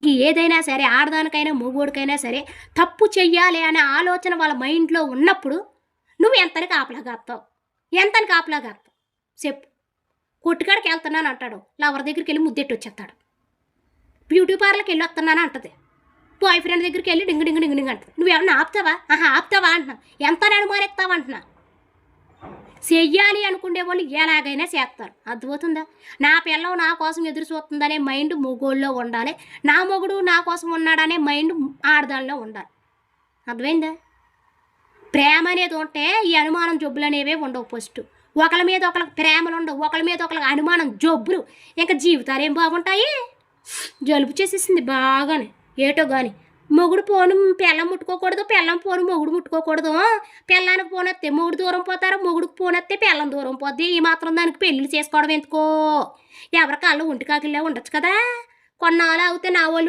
ఏదైనా సరే ఆడదానికైనా, మొగోడికైనా సరే తప్పు చెయ్యాలి అనే ఆలోచన వాళ్ళ మైండ్‌లో ఉన్నప్పుడు నువ్వు ఎంతని కాపలా కాస్తావు? ఎంతని కాపలా కాస్తావు? చెప్పు. కొట్టుకాడికెళ్తున్నానంటాడు. లవర్ దగ్గరికెళ్ళి ముద్దెట్టొచ్చేత్తాడు. బ్యూటీ పార్లర్‌కెళ్ళి వస్తున్నాను అంటది. బాయ్ ఫ్రెండ్ దగ్గరికెళ్ళి డింగ్ డింగ్ డింగ్ డింగ్ అంటది. నువ్వేమన్నా ఆపుతావా? ఆహా! ఆపుతావా అంటున్నా. ఎంతని అనుమానిస్తావంటున్నా. చెయ్యాలి అనుకునేవాళ్ళు ఎలాగైనా చేస్తారు. అర్థమవుతుందా? నా పిల్లం నా కోసం ఎదురు చూస్తుందనే మైండ్ మొగోళ్ళలో ఉండాలి. నా మొగుడు నా కోసం ఉన్నాడనే మైండ్ ఆడదానిలో ఉండాలి. అర్థమైందా? ప్రేమ అనేది ఉంటే ఈ అనుమానం జబ్బులనేవే ఉండవు ఫస్టు. ఒకళ్ళ మీద ఒకళ్ళకి ప్రేమలుండవు. ఒకళ్ళ మీద ఒకళ్ళకి అనుమానం జబ్బులు. ఇంక జీవితాలేం బాగుంటాయి? జలుబు చేసేసింది బాగానే. ఏటో గాని. మొగుడు ఫోను పెళ్ళాం ముట్టుకోకూడదు. పెళ్ళాం ఫోను మొగుడు ముట్టుకోకూడదు. పెళ్ళానికి ఫోనొత్తే మొగుడు దూరం పోతారు. మొగుడికి ఫోనొత్తే పెళ్ళాం దూరం పోద్ది. ఈ మాత్రం దానికి పెళ్ళిళ్ళు చేసుకోవడం ఎందుకో? ఎవరి కాళ్ళు ఒంటి కాకిళ్ళే ఉండొచ్చు కదా! కొన్నాళ్ళు ఆగితే నా వోళ్ళు